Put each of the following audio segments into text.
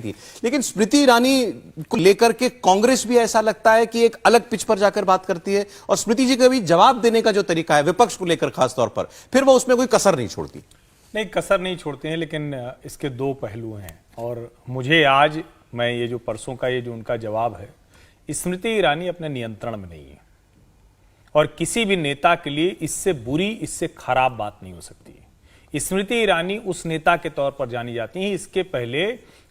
थी। लेकिन स्मृति ईरानी को लेकर के कांग्रेस भी ऐसा लगता है कि एक अलग पिच पर जाकर बात करती है और स्मृति जी का भी जवाब देने का जो तरीका है विपक्ष को लेकर खासतौर पर, फिर वो उसमें कोई कसर नहीं छोड़ती। नहीं, कसर नहीं छोड़ते हैं, लेकिन इसके दो पहलू हैं। और मुझे आज मैं ये जो परसों का ये जो उनका जवाब है, स्मृति ईरानी अपने नियंत्रण में नहीं है और किसी भी नेता के लिए इससे बुरी, इससे खराब बात नहीं हो सकती। स्मृति ईरानी उस नेता के तौर पर जानी जाती हैं। इसके पहले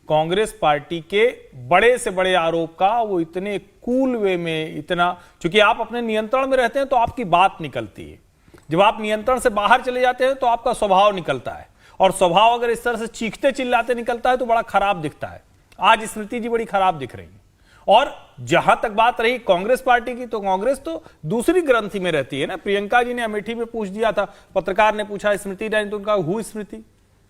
कांग्रेस पार्टी के बड़े से बड़े आरोप का वो इतने कूल वे में, इतना, क्योंकि आप अपने नियंत्रण में रहते हैं तो आपकी बात निकलती है। जब आप नियंत्रण से बाहर चले जाते हैं तो आपका स्वभाव निकलता है, और स्वभाव अगर इस तरह से चीखते चिल्लाते निकलता है तो बड़ा खराब दिखता है। आज स्मृति जी बड़ी खराब दिख रही है। और जहां तक बात रही कांग्रेस पार्टी की, तो कांग्रेस तो दूसरी ग्रंथि में रहती है ना। प्रियंका जी ने अमेठी में पूछ दिया था, पत्रकार ने पूछा स्मृति ईरानी, तो उनका हु स्मृति।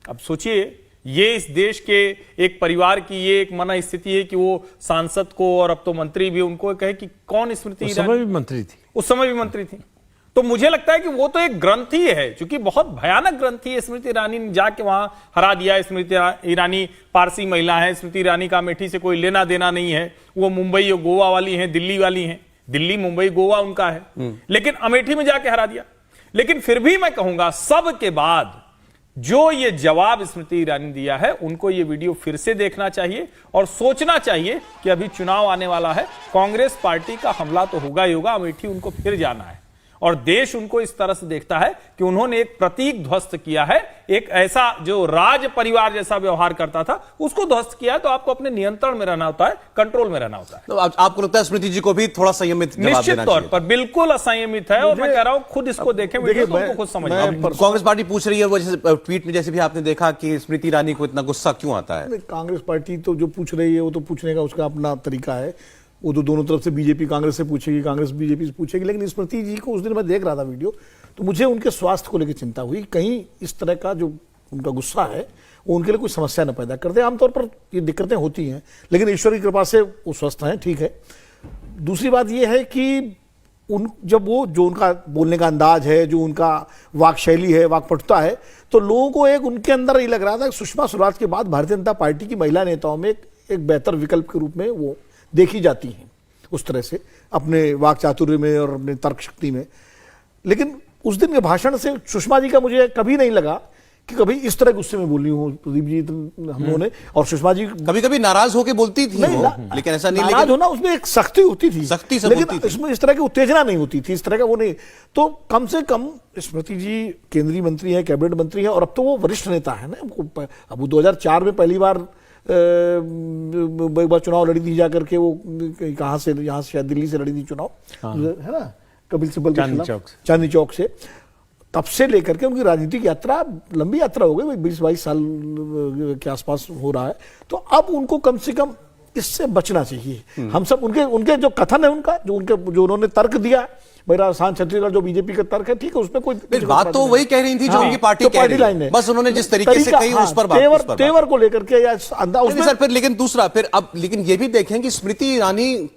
अब सोचिए, ये इस देश के एक परिवार की ये एक मन स्थिति है कि वो सांसद को, और अब तो मंत्री भी, उनको कहे कि कौन स्मृति ईरानी। उस समय भी मंत्री थी, उस समय भी मंत्री थी। तो मुझे लगता है कि वो तो एक ग्रंथि है, क्योंकि बहुत भयानक ग्रंथि है। स्मृति ईरानी ने जाके वहां हरा दिया। स्मृति ईरानी पारसी महिला है, स्मृति ईरानी का अमेठी से कोई लेना देना नहीं है। वो मुंबई और गोवा वाली हैं, दिल्ली वाली हैं। दिल्ली, मुंबई, गोवा उनका है, लेकिन अमेठी में जाके हरा दिया। लेकिन फिर भी मैं कहूंगा, सब के बाद जो ये जवाब स्मृति ईरानी दिया है, उनको ये वीडियो फिर से देखना चाहिए और सोचना चाहिए कि अभी चुनाव आने वाला है, कांग्रेस पार्टी का हमला तो होगा ही होगा, अमेठी उनको फिर जाना है। और देश उनको इस तरह से देखता है कि उन्होंने एक प्रतीक ध्वस्त किया है, एक ऐसा जो राज परिवार जैसा व्यवहार करता था उसको ध्वस्त किया है। तो आपको अपने नियंत्रण में रहना होता है, कंट्रोल में रहना होता है। तो आपको लगता है स्मृति जी को भी थोड़ा संयमित जवाब देना चाहिए? निश्चित तौर पर बिल्कुल असंयमित है। और मैं कह रहा हूं, खुद इसको देखें, वीडियो तो उनको खुद समझ। कांग्रेस पार्टी पूछ रही है, वो जैसे ट्वीट में जैसे भी आपने देखा कि स्मृति ईरानी को इतना गुस्सा क्यों आता है? कांग्रेस पार्टी तो जो पूछ रही है वो तो पूछने का उसका अपना तरीका है। वो तो दोनों तरफ से, बीजेपी कांग्रेस से पूछेगी, कांग्रेस बीजेपी से पूछेगी। लेकिन स्मृति जी को उस दिन मैं देख रहा था वीडियो, तो मुझे उनके स्वास्थ्य को लेकर चिंता हुई। कहीं इस तरह का जो उनका गुस्सा है वो उनके लिए कोई समस्या न पैदा करते। आमतौर पर ये दिक्कतें होती हैं, लेकिन ईश्वर की कृपा से वो स्वस्थ हैं, ठीक है। दूसरी बात ये है कि जब वो जो उनका बोलने का अंदाज है, जो उनका वाक शैली है, वाकपटुता है, तो लोगों को एक उनके अंदर ये लग रहा था कि सुषमा स्वराज के बाद भारतीय जनता पार्टी की महिला नेताओं में एक बेहतर विकल्प के रूप में वो देखी जाती हैं, उस तरह से अपने वाक चातुर्य में और अपने तर्क शक्ति में। लेकिन उस दिन के भाषण से सुषमा जी का मुझे कभी नहीं लगा कि कभी इस तरह गुस्से में बोली हूँ प्रदीप जी हम लोगों ने। और सुषमा जी कभी कभी नाराज होकर बोलती थी, लेकिन ऐसा नहीं। नाराज होना, उसमें एक सख्ती होती थी, सख्ती से लेकिन इसमें इस तरह की उत्तेजना नहीं होती थी, इस तरह का वो नहीं। तो कम से कम स्मृति जी केंद्रीय मंत्री है, कैबिनेट मंत्री है, और अब तो वो वरिष्ठ नेता है ना। अब वो 2004 में पहली बार एक बार चुनाव लड़ी थी जाकर के, वो कहाँ से, यहाँ से शायद दिल्ली से लड़ी थी चुनाव, है ना, कपिल सिब्बल के खिलाफ, चांदनी चौक से। तब से लेकर के उनकी राजनीतिक यात्रा, लंबी यात्रा हो गई, 20-22 साल के आसपास हो रहा है। तो अब उनको कम से कम इससे बचना चाहिए। हम सब उनके जो कथन है, उनका जो उन्होंने तर्क दिया, मेरा आसान छत्तीसगढ़ जो बीजेपी का तर्क है, ठीक है, उसमें कोई बात तो वही कह रही थी जो उनकी पार्टी कह रही है। बस उन्होंने जिस तरीके से कही उस पर बात, तेवर को लेकर के या अंदाज सर। फिर लेकिन दूसरा, फिर अब लेकिन ये भी देखें कि स्मृति ईरानी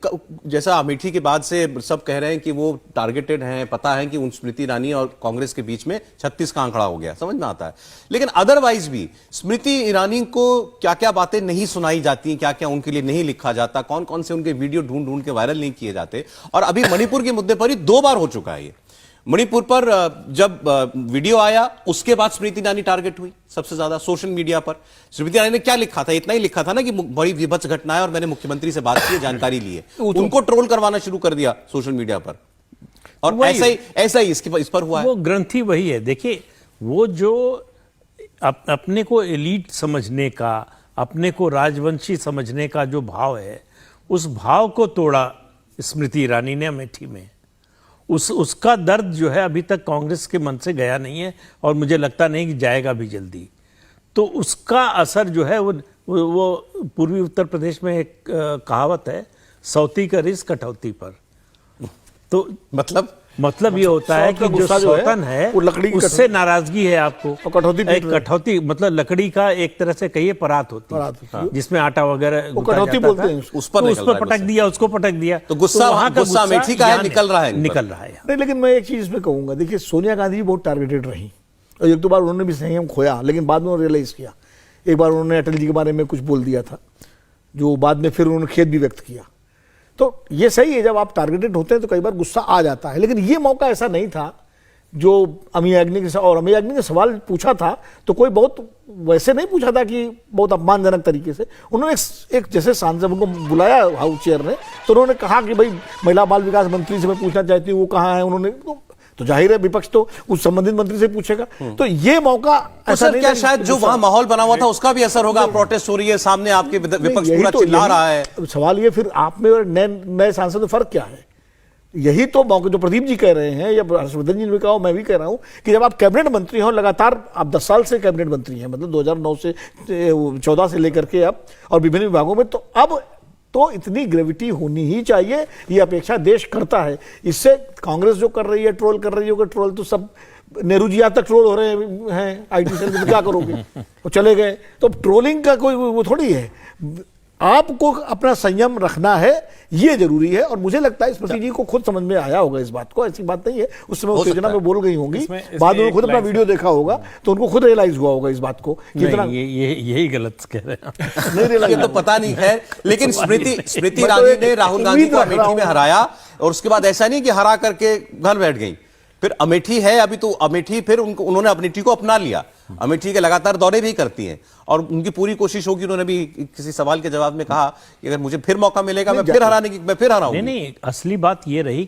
जैसा अमेठी के बाद से सब कह रहे हैं कि वो टारगेटेड हैं, पता है कि उन स्मृति ईरानी और कांग्रेस के बीच में 36 का आंकड़ा हो गया, समझ में आता है। लेकिन अदरवाइज भी स्मृति ईरानी को क्या क्या बातें नहीं सुनाई जाती, क्या क्या उनके लिए नहीं लिखा जाता, कौन कौन से उनके वीडियो ढूंढ ढूंढ के वायरल नहीं किए जाते। और अभी मणिपुर के मुद्दे पर ही 2 बार हो चुका है ये। मणिपुर पर जब वीडियो आया, उसके बाद स्मृति ईरानी टारगेट हुई सबसे ज्यादा सोशल मीडिया पर। स्मृति ईरानी ने क्या लिखा था? इतना ही लिखा था ना कि बड़ी विभत्स घटना है और मैंने मुख्यमंत्री से बात की, जानकारी ली है। उनको ट्रोल करवाना शुरू कर दिया सोशल मीडिया पर, और ऐसा ही इस पर हुआ है। वो ग्रंथि वही है। देखिए, वो जो अपने को एलीट समझने का, अपने को राजवंशी समझने का जो भाव है, उस भाव को तोड़ा स्मृति ईरानी ने अमेठी में। उसका दर्द जो है अभी तक कांग्रेस के मन से गया नहीं है, और मुझे लगता नहीं कि जाएगा भी जल्दी। तो उसका असर जो है वो पूर्वी उत्तर प्रदेश में एक कहावत है, सौती का रिस कटौती पर। तो मतलब ये होता है कि जो सौतन है उससे नाराजगी है आपको, कटौती मतलब लकड़ी का एक तरह से कहिए परात होती है, जिसमें आटा वगैरह कटौती बोलते हैं, उस पर पटक दिया, उसको पटक दिया, तो गुस्सा अमेठी का है, निकल रहा है। नहीं, लेकिन मैं एक चीज में कहूंगा, देखिए सोनिया गांधी जी बहुत टारगेटेड रही, और एक दो बार उन्होंने भी संयम खोया, लेकिन बाद में रियलाइज किया। एक बार उन्होंने अटल जी के बारे में कुछ बोल दिया था, जो बाद में फिर उन्होंने खेद भी व्यक्त किया। तो ये सही है, जब आप टारगेटेड होते हैं तो कई बार गुस्सा आ जाता है, लेकिन ये मौका ऐसा नहीं था जो अमी याज्ञनिक ने, और अमी याज्ञनिक ने सवाल पूछा था तो कोई बहुत वैसे नहीं पूछा था कि बहुत अपमानजनक तरीके से। उन्होंने एक जैसे सांसद को बुलाया हाउस चेयर ने, तो उन्होंने कहा कि भाई महिला बाल विकास मंत्री से मैं पूछना चाहती हूँ वो कहाँ है। उन्होंने तो जाहिर है विपक्ष तो उस संबंधित मंत्री से पूछेगा। तो ये मौका तो ऐसा सर नहीं क्या है- शायद जो वहां माहौल बना हुआ था उसका भी असर होगा? प्रोटेस्ट हो रही है सामने, आपके विपक्ष यही पूरा तो- चिल्ला यही- रहा है। सवाल ये फिर आप में और नए सांसद में फर्क क्या है? यही तो मौका जो प्रदीप जी कह रहे हैं या हर्षवर्धन जी ने कहा, मैं भी कह रहा हूं कि जब आप कैबिनेट मंत्री हो, लगातार आप 10 साल से कैबिनेट मंत्री हैं, मतलब 2009 से 14 से लेकर के अब, और विभिन्न विभागों में, तो अब तो इतनी ग्रेविटी होनी ही चाहिए, ये अपेक्षा देश करता है। इससे कांग्रेस जो कर रही है, ट्रोल कर रही है, ट्रोल तो सब नेहरू जी आज तक ट्रोल हो रहे हैं आईटी सेल में, क्या करोगे? वो चले गए, तो ट्रोलिंग का कोई वो थोड़ी है। आपको अपना संयम रखना है, ये जरूरी है। और मुझे लगता है स्मृति जी को खुद समझ में आया होगा इस बात को, ऐसी बात नहीं है उस समय उत्तेजना में बोल गई होंगी, बाद में खुद अपना वीडियो देखा होगा तो उनको खुद रियलाइज हुआ होगा इस बात को कि इतना नहीं, यही गलत कह रहे हैं नहीं ये रियलाइज तो पता नहीं है, लेकिन स्मृति मैं तो ईरानी एक ने राहुल गांधी उम्मीद को रख रहा अमेठी में हूं। हराया, और उसके बाद ऐसा नहीं कि हरा करके घर बैठ गई, फिर अमेठी है अभी, तो अमेठी फिर उन्होंने अमेठी को अपना लिया। अमेठी के लगातार दौरे भी करती हैं, और उनकी पूरी कोशिश होगी। उन्होंने भी किसी सवाल के जवाब में कहा कि अगर मुझे फिर मौका मिलेगा मैं फिर हराऊंगी। नहीं, असली बात ये रही